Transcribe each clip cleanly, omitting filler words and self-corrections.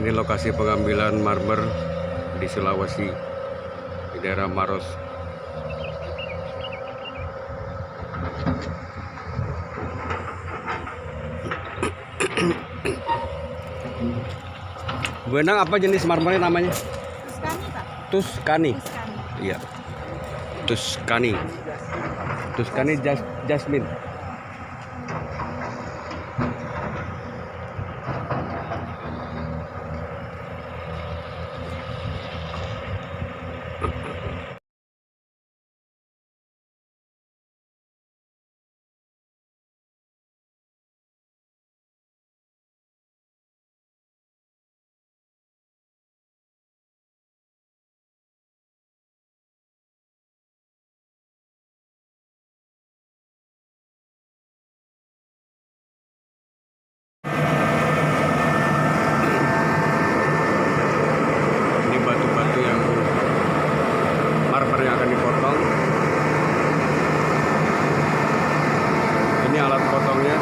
Ini lokasi pengambilan marmer di Sulawesi, di daerah Maros. Bu Endang, apa jenis marmernya namanya? Tuscany, Pak. Tuscany. Tuscany. Iya. Tuscany. Tuscany Jasmine. Ini batu-batu yang marmer yang akan dipotong. Ini alat potongnya.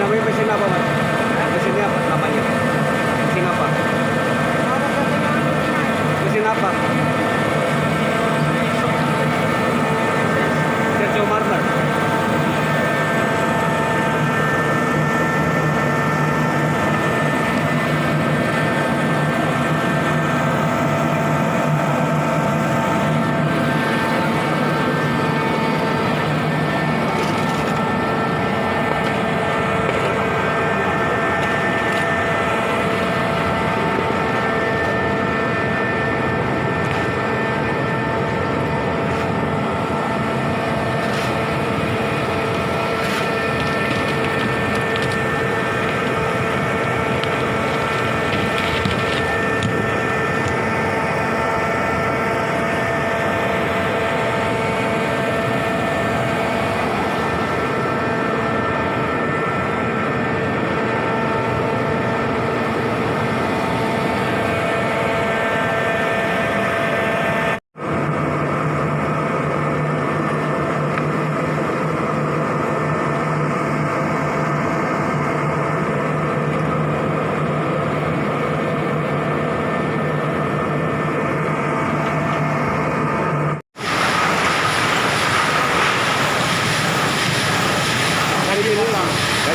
Namanya mesin apa, Mas? Mesinnya apa namanya? Mesin apa? Mesin apa? Sergio Marmer.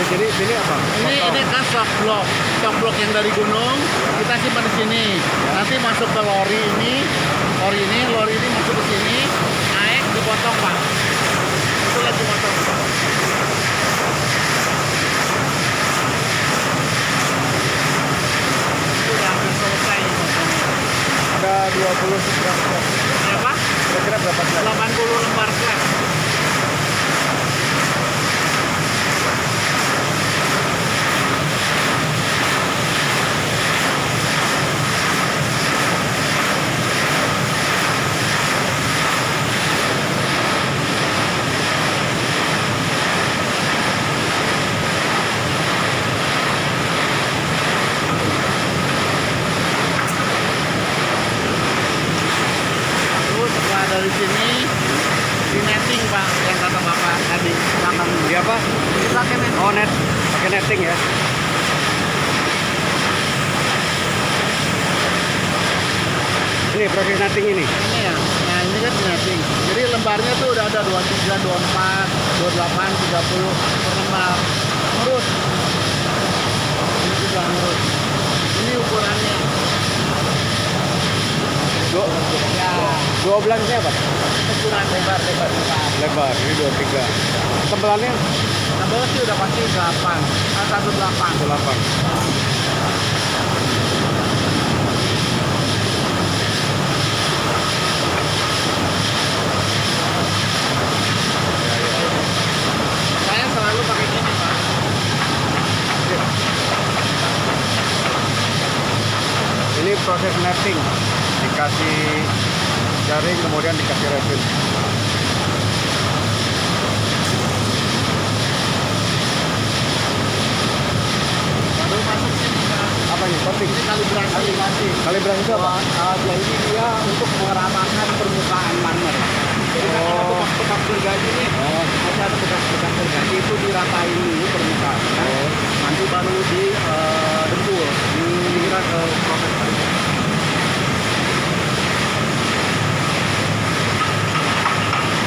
Dari sini apa? Ini kan shock block yang dari gunung kita simpan di sini. Nanti masuk ke lori ini masuk ke sini, naik dipotong, Pak. Itu lagi potong. Itu udah hampir selesai potongnya. Ada 20 seberapa? Berapa? Kira-kira berapa? 80 lembar slab. Dari sini di netting, Pak, yang kata Bapak tadi belakang. Di apa? Pakai netting. Oh, pakai netting ya. Ini proses netting ini. Ini ya. Nah, ini kan netting. Jadi lembarnya tuh udah ada 23, 24, 28, 30 per lembar. Nurut. Ini juga nurut. Ini ukurannya. Dua belasnya apa? Ukuran lebar. Lebar, ini 23. Tebalannya? Tebal sih udah pasti 8. 18. 8. proses netting, dikasih jaring kemudian dikasih resin. Baru masuk sini Apa ini? Topping. ini kalibrasi. Kalibrasi itu apa? Jadi dia untuk meratakan permukaan marmer. Jadi kan ada bekas-bekas gergaji nih. Oh. Masih ada bekas-bekas gergaji itu diratain dulu permukaan. Oh. Nanti baru di dempul. Dikira ke proses kalibrasi.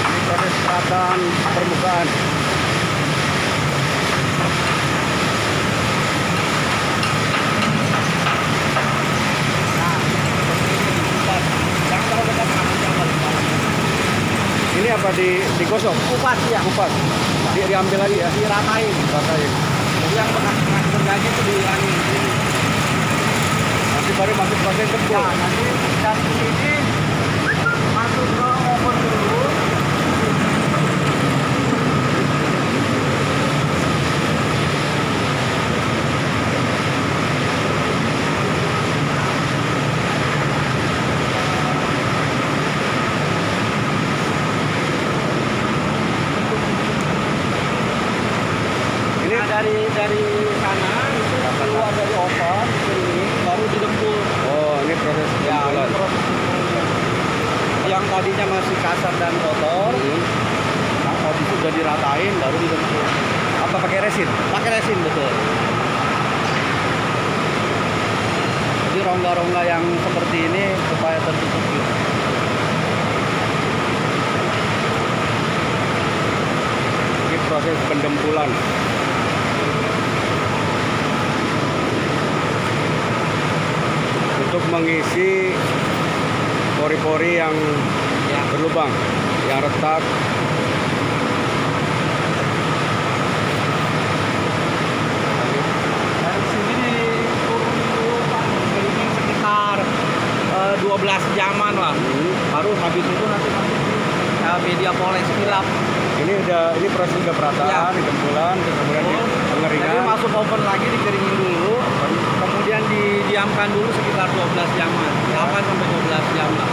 Ini proses perataan permukaan. Ini apa digosok? Kupas ya. Kupas. Diambil lagi ya. Diratain. Ratain. Jadi yang bekas-bekas gergaji itu dihilangin. Nanti baru masuk proses dempul. Ya, nanti dari sini masuk ke oven dulu. Nah, dari sana itu keluar dari oven ini baru didempul. Oh, ini proses Ya, ini dempulan. proses yang tadinya masih kasar dan kotor. Nah, habis itu udah diratain baru didempul. Apa pakai resin? Pakai resin betul. Jadi rongga-rongga yang seperti ini supaya tertutup gitu. Ini proses pendempulan. Untuk mengisi pori-pori yang berlubang, yang retak. Dari sini diturun dulu Pak, ini sekitar 12 jaman lah. Baru habis itu nanti masuk di media poles kilap. Ini proses udah perataan, dempulan, terus kemudian pengeringan. Jadi masuk oven lagi dikeringin dulu, kemudian didiamkan dulu sekitar 12 jaman, 8 sampai 12 jam lah.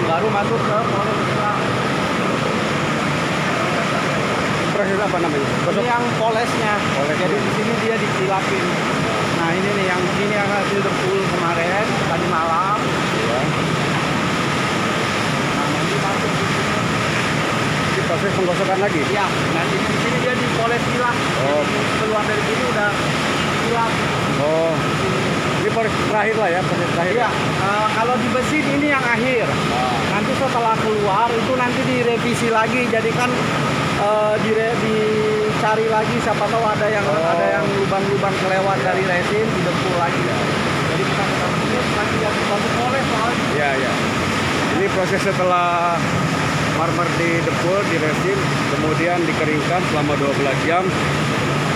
Baru masuk ke poles kilap. Proses apa namanya? Ini yang polesnya. Jadi di sini dia dikilapin. Nah ini nih yang ini yang hasil dempul kemarin tadi malam. Ya. Nah nanti masuk di sini. Ini proses penggosokan lagi. Ya, nanti di sini dia dipoles kilap. Oh. Jadi keluar dari sini udah kilap. Oh, ini proses terakhir lah ya, proses terakhir. Iya, kalau di mesin ini yang akhir. Nanti setelah keluar itu nanti direvisi lagi. Jadi kan dicari lagi siapa tahu ada yang lubang-lubang kelewat dari resin didempul lagi. Jadi kita lagi yang baru poles soalnya. Ya, ya. Ini proses setelah marmer didempul, diresin, kemudian dikeringkan selama 12 jam.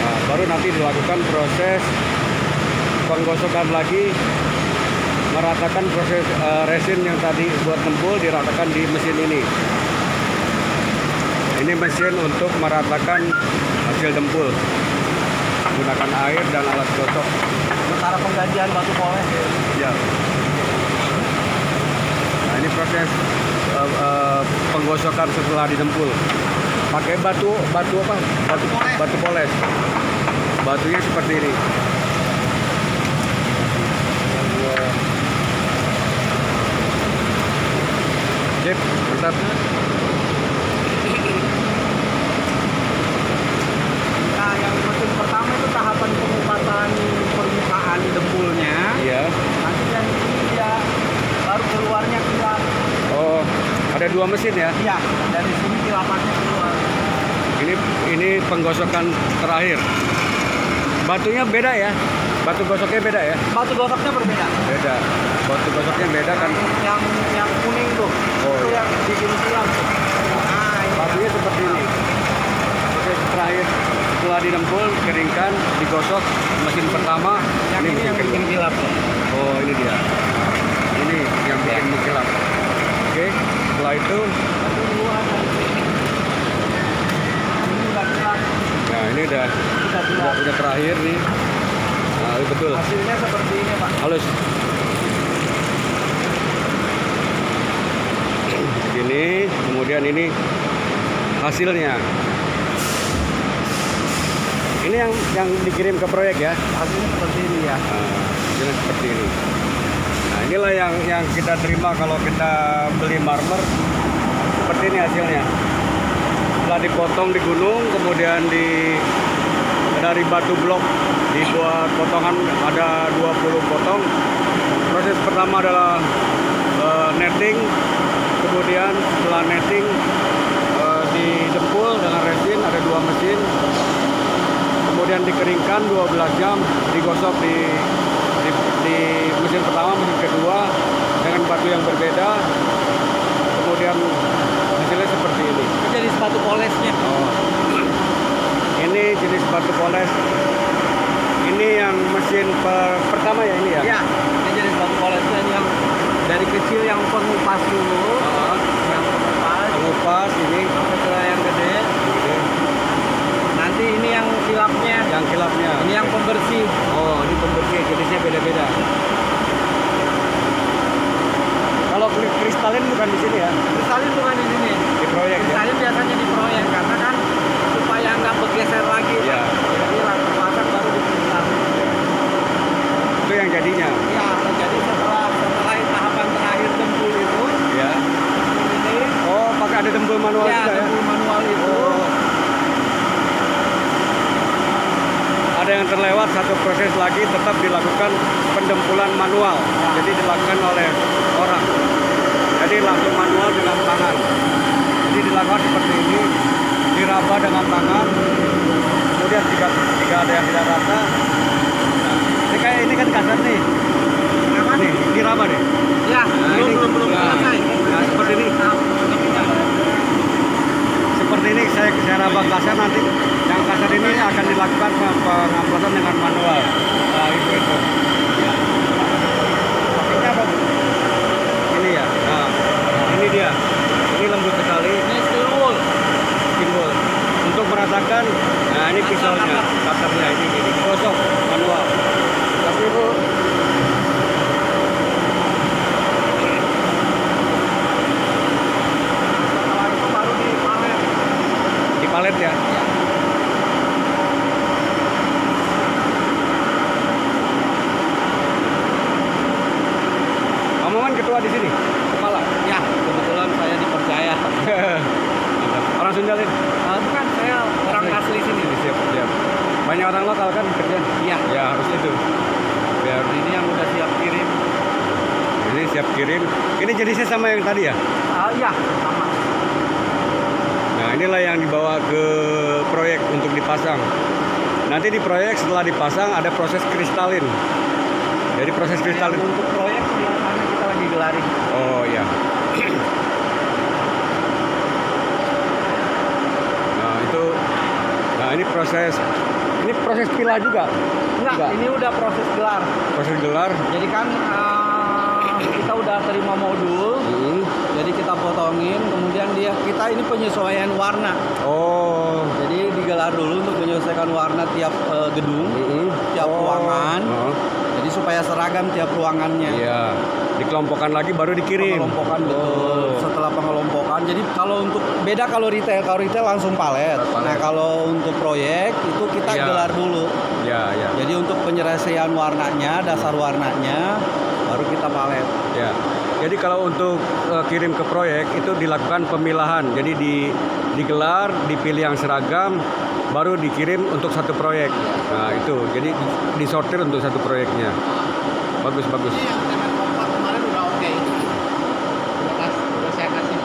Nah, baru nanti dilakukan proses penggosokan lagi, meratakan proses resin yang tadi buat dempul diratakan di mesin ini. Ini mesin untuk meratakan hasil dempul menggunakan air dan alat gosok. Sementara penggajian batu poles. Ya. Nah, ini proses penggosokan setelah didempul. Pakai batu apa? Batu poles. Batunya seperti ini. Sip, mantap. Nah, yang mesin pertama itu tahapan pengupatan permukaan dempulnya. Iya. Nanti yang ini dia baru keluarnya kilap. Oh, ada dua mesin ya? Iya, dari sini kilapannya keluar. Ini penggosokan terakhir. Batunya beda ya? Batu gosoknya beda ya? Batu gosoknya berbeda. Beda. Batu gosoknya beda kan? Yang kuning tuh. Oh, itu iya. yang bikin silam tuh. Nah, ini Batunya seperti ini. Proses terakhir setelah didempul, keringkan, digosok mesin pertama. yang ini mesin yang kedua. bikin kilap tuh. Oh, ini dia. Ini yang bikin mengkilap. Oke, setelah itu, Satu dua dari sini. Ini udah kilap. nah ini udah Udah kilap. terakhir nih. Nah, ini betul. Hasilnya seperti ini Pak. Halus. ini, kemudian ini hasilnya. Ini yang dikirim ke proyek ya. Hasilnya seperti ini ya. Hasilnya seperti ini. Nah, inilah yang kita terima kalau kita beli marmer. Seperti ini hasilnya. Setelah dipotong di gunung, kemudian dari batu blok dibuat potongan ada 20 potong. Proses pertama adalah netting, kemudian setelah netting didempul dengan resin, ada 2 mesin, kemudian dikeringkan 12 jam, digosok di mesin pertama, mesin kedua dengan batu yang berbeda, kemudian hasilnya seperti ini. Ini jadi sepatu polesnya. Oh. Ini jenis batu poles. Ini yang mesin pertama ya ini ya? Iya, ini jadi sepatu polesnya yang dari kecil yang pengupas dulu, yang Pengupas ini. sampai ke yang gede. Nanti ini yang kilapnya. Yang kilapnya. Ini yang pembersih. Oh, ini pembersih, jenisnya beda-beda. Kalau kristalin bukan di sini ya? Kristalin bukan di sini. Di proyek ya? Kristalin biasanya di proyek karena kan supaya nggak bergeser lagi. Iya. Jadi langsung pasang baru dikristal. Itu yang jadinya. Iya, jadi setelah tahapan terakhir dempul itu, Ya. ini Oh, pakai ada dempul manual ya juga ya? dempul manual itu. Oh. Ada yang terlewat, satu proses lagi tetap dilakukan pendempulan manual. Jadi dilakukan oleh orang. Jadi langsung manual dengan tangan. Jadi dilakukan seperti ini, diraba dengan tangan. Kemudian jika ada yang tidak rata, nah, ini kan kasar nih. Apa? Nih, diraba nih. Ya, Nah, ini. belum Nah, selesai. nah, seperti ini. Seperti ini saya raba kasar, nanti yang kasar ini akan dilakukan pengamplosan dengan manual. Nah, itu. Pakainya apa, Bu? Ini ya. Nah, ini dia. Ini lembut sekali. Ini steel wool. Timbul. Untuk merasakan, nah ini pisaunya, kasarnya ini digosok manual. Tapi Bu, Setelah itu baru dipalet. di palet ya. Kamu kan ketua di sini, kepala. Ya, kebetulan saya dipercaya. Orang Sunjalin. Bukan, saya orang asli sini. Siap, siap. Banyak orang lokal kan kerja. Iya. Ya harus itu. Biar Ini yang udah siap kirim. ini siap kirim. Ini jenisnya sama yang tadi ya. Iya, sama. Nah inilah yang dibawa ke proyek untuk dipasang. Nanti di proyek setelah dipasang ada proses kristalin. Jadi proses kristalin. Untuk proyek biasanya kita lagi gelarin. Oh ya. Nah itu. Nah ini proses pilah juga. Enggak, ini udah proses gelar. Proses gelar. Jadi kan kita udah terima modul, jadi kita potongin, kemudian kita ini penyesuaian warna. Oh. Jadi digelar dulu untuk menyesuaikan warna tiap gedung, tiap ruangan. Jadi supaya seragam tiap ruangannya. Iya. Dikelompokkan lagi baru dikirim. Pengelompokan betul. Setelah pengelompokan, jadi kalau untuk beda kalau retail langsung palet. Nah kalau untuk proyek itu kita Iya. gelar dulu. Ya, ya. Jadi untuk penyelesaian warnanya, dasar warnanya, baru kita palet. Ya. Jadi kalau untuk kirim ke proyek itu dilakukan pemilahan. Jadi digelar, dipilih yang seragam, baru dikirim untuk satu proyek. Nah itu, jadi disortir untuk satu proyeknya. Bagus, bagus. Ini yang dengan kompak kemarin udah oke. Udah saya kasih.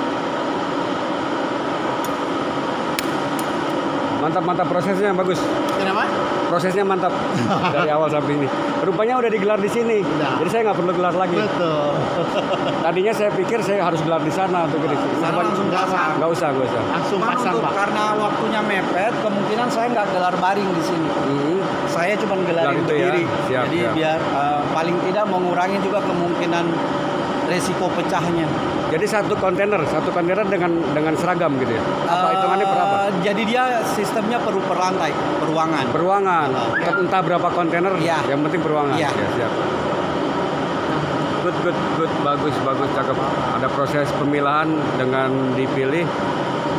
Mantap, mantap, prosesnya bagus. Kenapa? Prosesnya mantap dari awal sampai ini. Rupanya udah digelar di sini. Udah. Jadi saya nggak perlu gelar lagi. Betul. Tadinya saya pikir saya harus gelar di sana untuk ini. Sana langsung pasang. Nggak usah, nggak usah. Langsung Cuman pasang, untuk Pak. karena waktunya mepet, kemungkinan saya nggak gelar baring di sini. Saya cuma Gelar gelarin itu ya. berdiri. Siap, Jadi siap. biar paling tidak mengurangi juga kemungkinan resiko pecahnya. Jadi satu kontainer dengan seragam gitu ya. Apa hitungannya berapa? Jadi dia sistemnya per lantai, per ruangan. Peruangan. Ya. Entah berapa kontainer, Ya. yang penting peruangan. Ya. Ya, siap. good, bagus, cakep. Ada proses pemilahan dengan dipilih,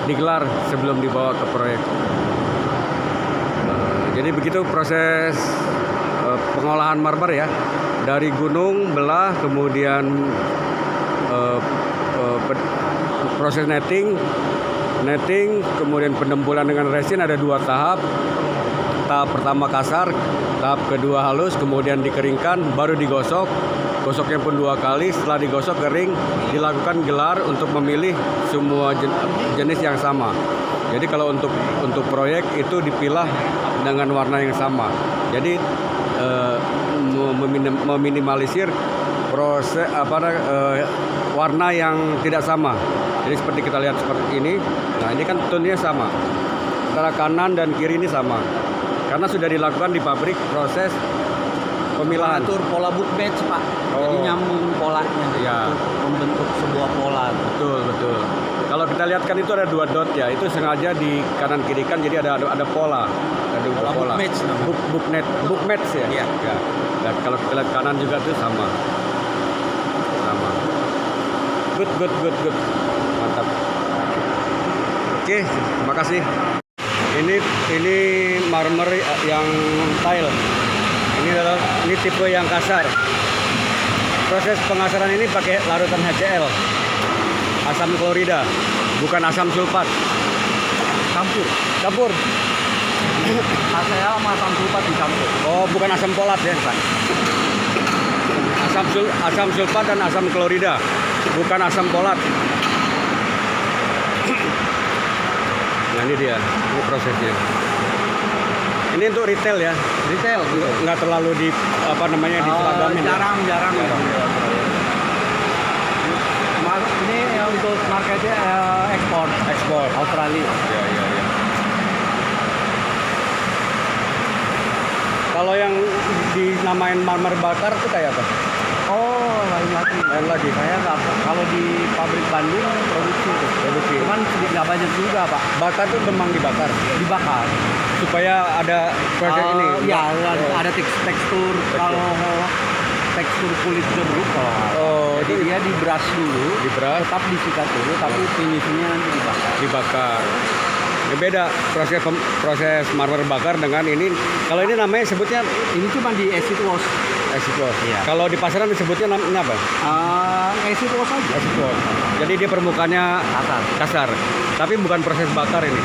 digelar sebelum dibawa ke proyek. Jadi begitu proses pengolahan marmer ya, dari gunung belah, kemudian proses netting, kemudian pendempulan dengan resin ada 2 tahap. Tahap pertama kasar, tahap kedua halus, kemudian dikeringkan, baru digosok. Gosoknya pun 2 kali. Setelah digosok kering, dilakukan gelar untuk memilih semua jenis yang sama. Jadi kalau untuk proyek itu dipilah dengan warna yang sama. Jadi meminimalisir proses warna yang tidak sama. Jadi seperti kita lihat seperti ini. Nah, ini kan tone-nya sama. Antara kanan dan kiri ini sama. Karena sudah dilakukan di pabrik proses pemilahan. Atur pola book match, Pak. Jadi nyambung polanya Ya. untuk membentuk sebuah pola. Betul. Kalau kita lihat kan itu ada 2 dot ya. Itu sengaja di kanan kiri kan, jadi ada pola. Ada Pola book match namanya. Book match ya. Iya. Ya. Dan kalau kita lihat kanan juga tuh sama. Good. Mantap. Oke, terima kasih. Ini marmer yang tile. Ini tipe yang kasar. Proses pengasaran ini pakai larutan HCl, asam klorida, bukan asam sulfat. Campur. HCl sama asam sulfat dicampur. Oh, bukan asam folat ya? Bukan. Asam sulfat dan asam klorida, bukan asam folat. Nah, ini dia, ini prosesnya. Ini untuk retail ya, nggak terlalu diseragamin. Jarang. Ya. Ini untuk marketnya ekspor Australia. Ya. Kalau yang dinamain marmer bakar itu kayak apa? Oh, lain lagi. Saya nggak. Kalau di pabrik Bandung produksi. Cuman nggak banyak juga, Pak. Bakar itu memang dibakar supaya ada proses ini. Ya, ada tekstur. Kalau tekstur kulit jeruk jadi dia diberas dulu, tetap disikat dulu, tapi finishingnya nanti dibakar. Ini beda proses marmer bakar dengan ini. Kalau ini namanya sebutnya, ini cuma di acid wash. Iya. Kalau di pasaran disebutnya namanya apa? Acid wash aja. Acid wash. Jadi dia permukaannya kasar. Tapi bukan proses bakar ini.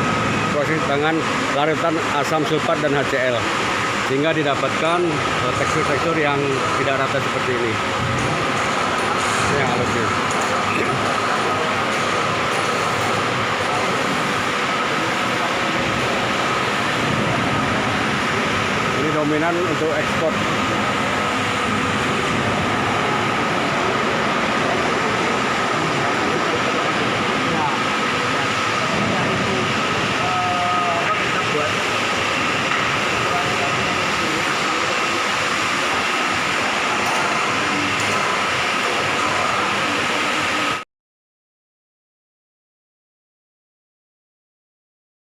Proses dengan larutan asam sulfat dan HCl. Sehingga didapatkan tekstur-tekstur yang tidak rata seperti ini. Ini yang halusnya. Ini dominan untuk ekspor.